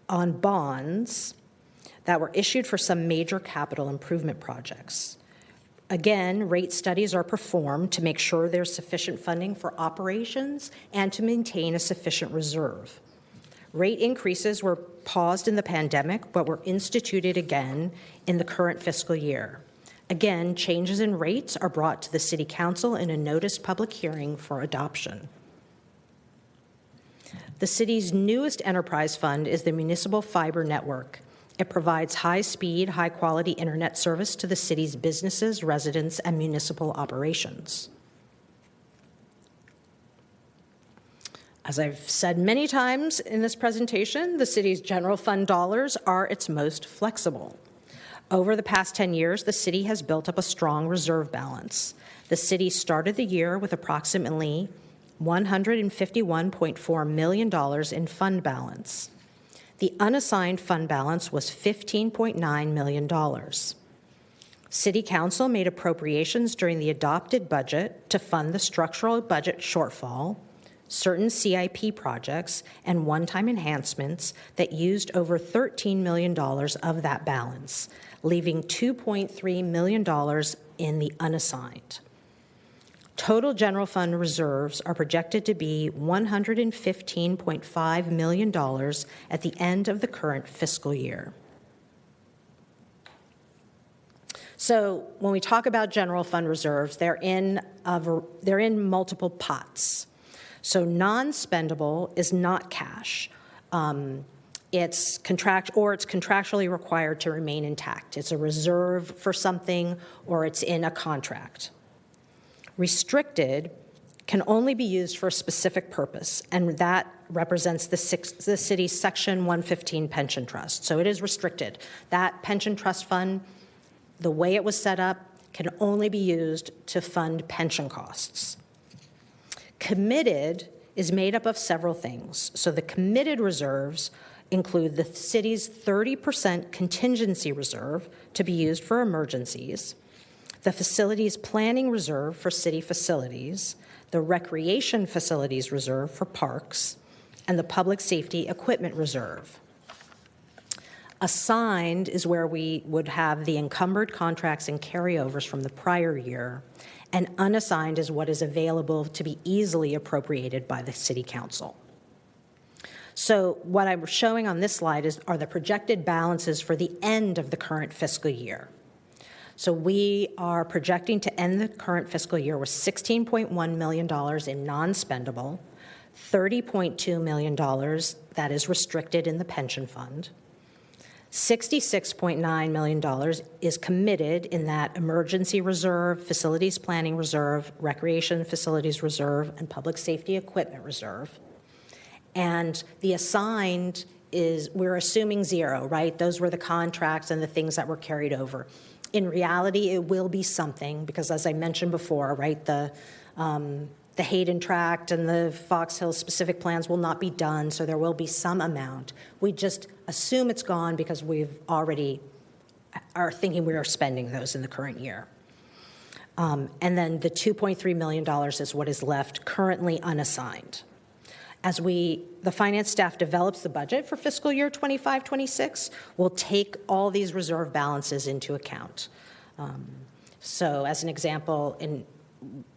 bonds that were issued for some major capital improvement projects. Again, rate studies are performed to make sure there's sufficient funding for operations and to maintain a sufficient reserve. Rate increases were paused in the pandemic, but were instituted again in the current fiscal year. Again, changes in rates are brought to the City Council in a noticed public hearing for adoption. The city's newest enterprise fund is the Municipal Fiber Network. It provides high-speed, high-quality internet service to the city's businesses, residents, and municipal operations. As I've said many times in this presentation, the city's general fund dollars are its most flexible. Over the past 10 years, the city has built up a strong reserve balance. The city started the year with approximately $151.4 million in fund balance. The unassigned fund balance was $15.9 million. City Council made appropriations during the adopted budget to fund the structural budget shortfall, certain CIP projects, and one-time enhancements that used over $13 million of that balance, leaving $2.3 million in the unassigned. Total general fund reserves are projected to be $115.5 million at the end of the current fiscal year. So when we talk about general fund reserves, they're in multiple pots. So non-spendable is not cash. It's contractually required to remain intact. It's a reserve for something, or it's in a contract. Restricted can only be used for a specific purpose, and that represents the city's Section 115 pension trust. So it is restricted. That pension trust fund, the way it was set up, can only be used to fund pension costs. Committed is made up of several things. So the committed reserves include the city's 30% contingency reserve to be used for emergencies, the facilities planning reserve for city facilities, the recreation facilities reserve for parks, and the public safety equipment reserve. Assigned is where we would have the encumbered contracts and carryovers from the prior year, and unassigned is what is available to be easily appropriated by the City Council. So what I'm showing on this slide are the projected balances for the end of the current fiscal year. So we are projecting to end the current fiscal year with $16.1 million in non-spendable, $30.2 million that is restricted in the pension fund, $66.9 million is committed in that emergency reserve, facilities planning reserve, recreation facilities reserve, and public safety equipment reserve. And the assigned is, we're assuming zero, right? Those were the contracts and the things that were carried over. In reality, it will be something, because as I mentioned before, right, the Hayden Tract and the Fox Hill specific plans will not be done, so there will be some amount. We just assume it's gone because we've already are thinking we are spending those in the current year. And then the $2.3 million is what is left currently unassigned. As the finance staff develops the budget for fiscal year 25-26, we'll take all these reserve balances into account. So as an example, in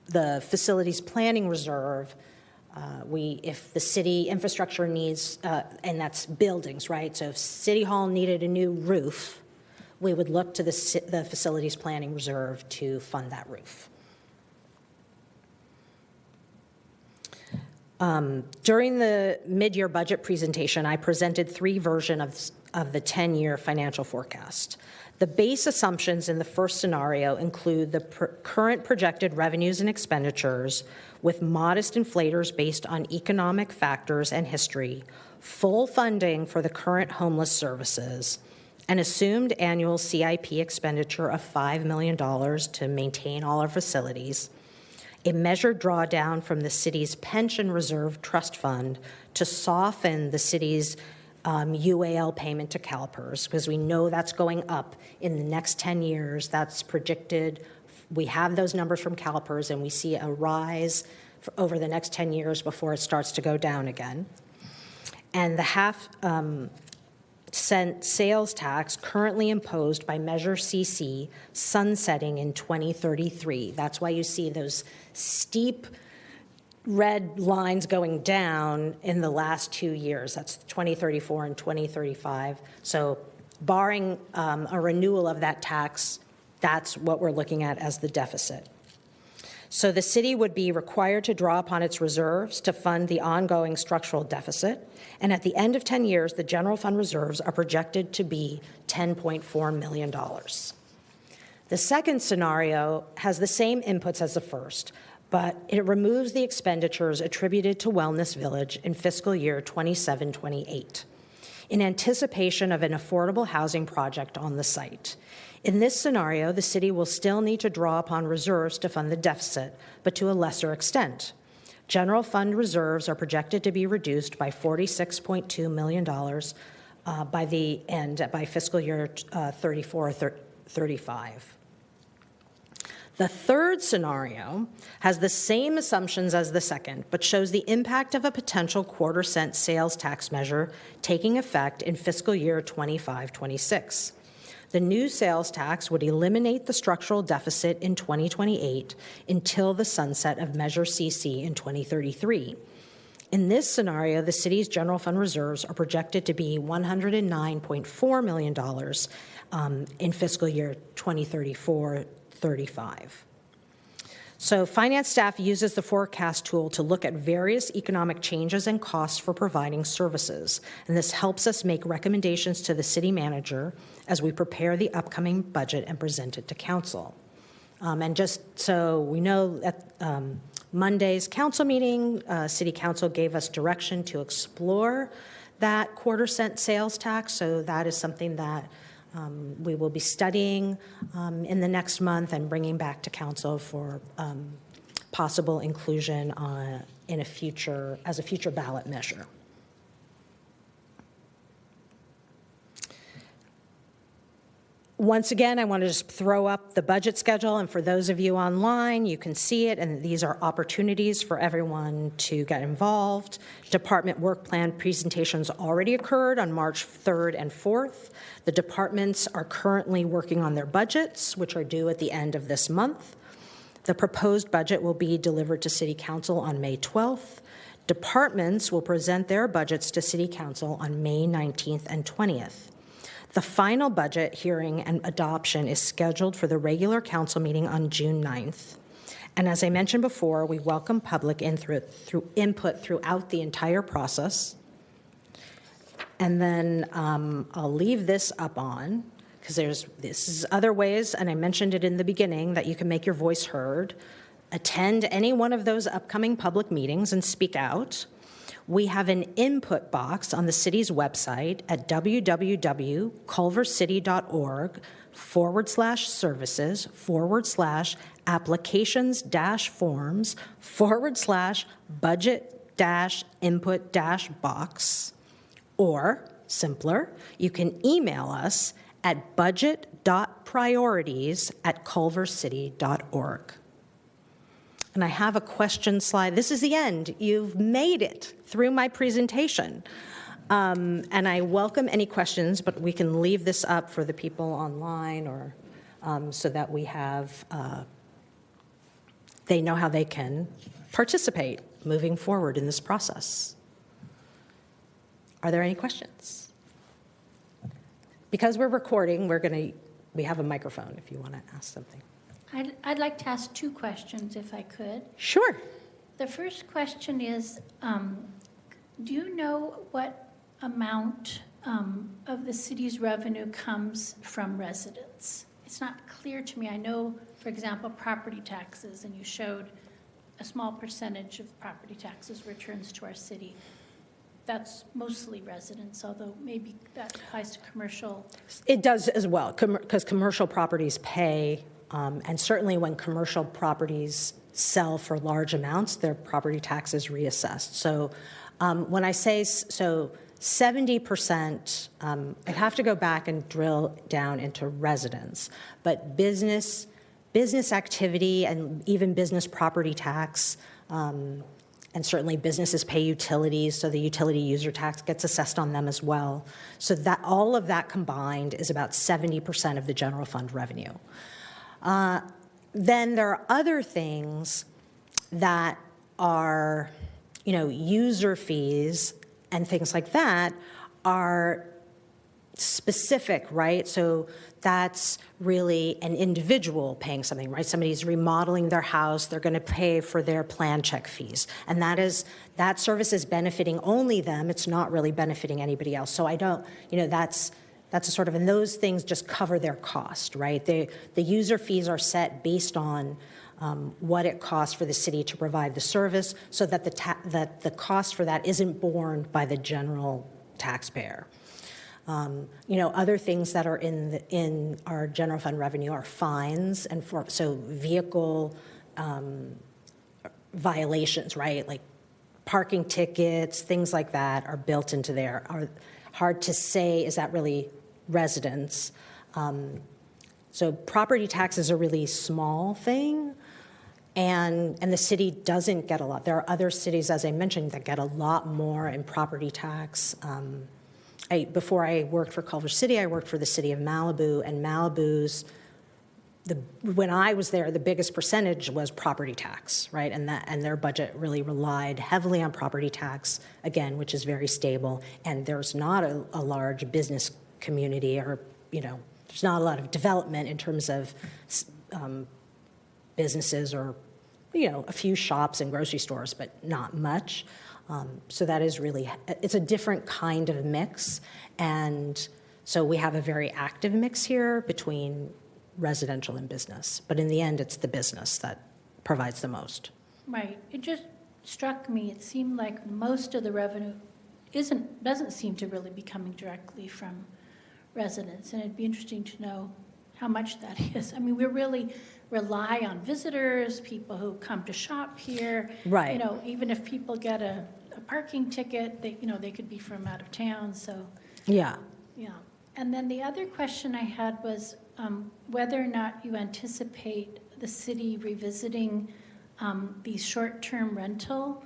the facilities planning reserve, if the city infrastructure needs, and that's buildings, right? So if City Hall needed a new roof, we would look to the facilities planning reserve to fund that roof. During the mid-year budget presentation, I presented three versions of the 10-year financial forecast. The base assumptions in the first scenario include the current projected revenues and expenditures with modest inflators based on economic factors and history, full funding for the current homeless services, an assumed annual CIP expenditure of $5 million to maintain all our facilities, a measured drawdown from the city's pension reserve trust fund to soften the city's UAL payment to CalPERS, because we know that's going up in the next 10 years. That's predicted. We have those numbers from CalPERS, and we see a rise over the next 10 years before it starts to go down again. And the half-cent sales tax currently imposed by Measure CC sunsetting in 2033. That's why you see those steep red lines going down in the last 2 years. That's 2034 and 2035. So barring a renewal of that tax, that's what we're looking at as the deficit. So the city would be required to draw upon its reserves to fund the ongoing structural deficit. And at the end of 10 years, the general fund reserves are projected to be $10.4 million. The second scenario has the same inputs as the first, but it removes the expenditures attributed to Wellness Village in fiscal year 27-28 in anticipation of an affordable housing project on the site. In this scenario, the city will still need to draw upon reserves to fund the deficit, but to a lesser extent. General fund reserves are projected to be reduced by $46.2 million by fiscal year 34-35. The third scenario has the same assumptions as the second, but shows the impact of a potential quarter-cent sales tax measure taking effect in fiscal year 25-26. The new sales tax would eliminate the structural deficit in 2028 until the sunset of Measure CC in 2033. In this scenario, the city's general fund reserves are projected to be $109.4 million in fiscal year 2034-35. So finance staff uses the forecast tool to look at various economic changes and costs for providing services, and this helps us make recommendations to the city manager as we prepare the upcoming budget and present it to council. And just so we know, at Monday's council meeting, city council gave us direction to explore that quarter-cent sales tax, so that is something that we will be studying in the next month and bringing back to council for possible inclusion in a future ballot measure. Once again, I want to just throw up the budget schedule, and for those of you online, you can see it, and these are opportunities for everyone to get involved. Department work plan presentations already occurred on March 3rd and 4th. The departments are currently working on their budgets, which are due at the end of this month. The proposed budget will be delivered to City Council on May 12th. Departments will present their budgets to City Council on May 19th and 20th. The final budget hearing and adoption is scheduled for the regular council meeting on June 9th. And as I mentioned before, we welcome public input throughout the entire process. And then I'll leave this up on, because this is other ways, and I mentioned it in the beginning, that you can make your voice heard. Attend any one of those upcoming public meetings and speak out. We have an input box on the city's website at www.culvercity.org/services/applications-forms/budget-input-box. Or, simpler, you can email us at budget.priorities@culvercity.org. And I have a question slide. This is the end. You've made it through my presentation. And I welcome any questions, but we can leave this up for the people online, or so that we have, they know how they can participate moving forward in this process. Are there any questions? Because we're recording, we have a microphone if you want to ask something. I'd like to ask two questions, if I could. Sure. The first question is, do you know what amount of the city's revenue comes from residents? It's not clear to me. I know, for example, property taxes, and you showed a small percentage of property taxes returns to our city. That's mostly residents, although maybe that applies to commercial. It does as well, because commercial properties pay. And certainly when commercial properties sell for large amounts, their property tax is reassessed. So when I say 70%, I'd have to go back and drill down into residents, but business activity and even business property tax, and certainly businesses pay utilities, so the utility user tax gets assessed on them as well. So that all of that combined is about 70% of the general fund revenue. Then there are other things that are, user fees and things like that are specific, right? So that's really an individual paying something, right? Somebody's remodeling their house, they're going to pay for their plan check fees. And that service is benefiting only them. It's not really benefiting anybody else. So I don't, that's a sort of, and those things just cover their cost, right? The user fees are set based on what it costs for the city to provide the service, so that the cost for that isn't borne by the general taxpayer. Other things that are in our general fund revenue are fines, and so vehicle violations, right? Like parking tickets, things like that are built into there. Are hard to say, is that really residents? So property tax is a really small thing, and the city doesn't get a lot. There are other cities, as I mentioned, that get a lot more in property tax. Before I worked for Culver City, I worked for the city of Malibu, and Malibu's, when I was there, the biggest percentage was property tax, right? And their budget really relied heavily on property tax, again, which is very stable. And there's not a large business community, or there's not a lot of development in terms of businesses, or a few shops and grocery stores, but not much. So that is really, it's a different kind of mix. And so we have a very active mix here between residential and business. But in the end, it's the business that provides the most. Right. It just struck me, it seemed like most of the revenue doesn't seem to really be coming directly from residents. And it'd be interesting to know how much that is. I mean, we really rely on visitors, people who come to shop here. Right. Even if people get a parking ticket, they could be from out of town. So yeah. And then the other question I had was whether or not you anticipate the city revisiting these short-term rental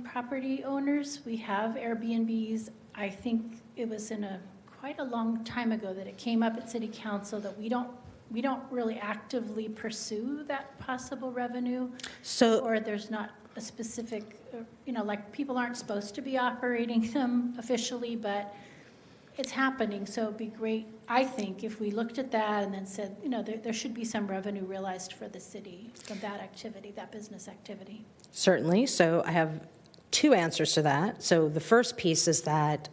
property owners. We have Airbnbs. I think it was quite a long time ago that it came up at City Council that we don't really actively pursue that possible revenue. Or there's not a specific, like people aren't supposed to be operating them officially, but it's happening. So it'd be great, I think, if we looked at that and then said, there should be some revenue realized for the city from that activity, that business activity. Certainly. So I have two answers to that. So the first piece is that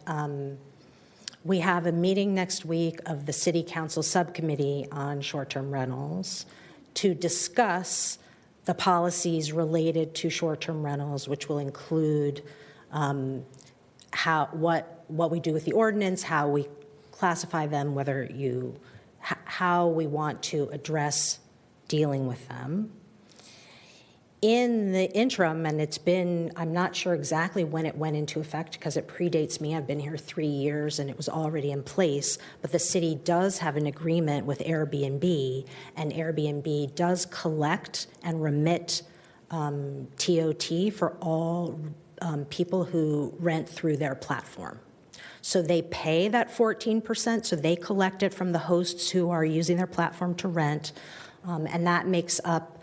we have a meeting next week of the City Council Subcommittee on Short-Term Rentals to discuss the policies related to short-term rentals, which will include what we do with the ordinance, how we classify them, how we want to address dealing with them. In the interim, and I'm not sure exactly when it went into effect because it predates me. I've been here 3 years and it was already in place, but the city does have an agreement with Airbnb, and Airbnb does collect and remit TOT for all people who rent through their platform. So they pay that 14%, so they collect it from the hosts who are using their platform to rent, and that makes up,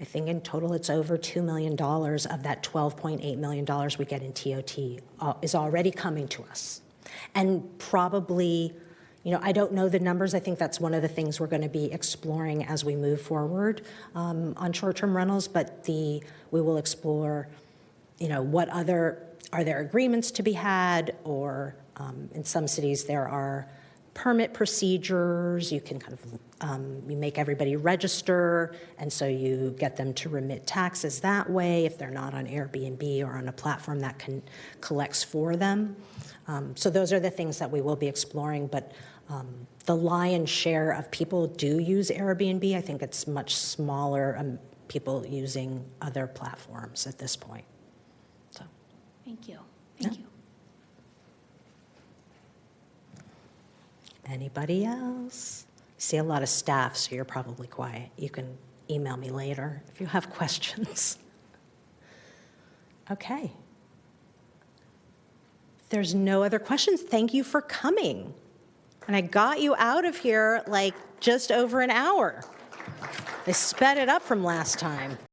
I think in total it's over $2 million of that $12.8 million we get in TOT is already coming to us. And probably, I don't know the numbers. I think that's one of the things we're going to be exploring as we move forward on short-term rentals, but we will explore, are there agreements to be had, or in some cities there are permit procedures. You can you make everybody register, and so you get them to remit taxes that way if they're not on Airbnb or on a platform that collects for them. So those are the things that we will be exploring, but The lion's share of people do use Airbnb. I think it's much smaller people using other platforms at this point. So, Thank you. Thank you. Anybody else? See a lot of staff, so you're probably quiet. You can email me later if you have questions. Okay. If there's no other questions, thank you for coming. And I got you out of here like just over an hour. I sped it up from last time.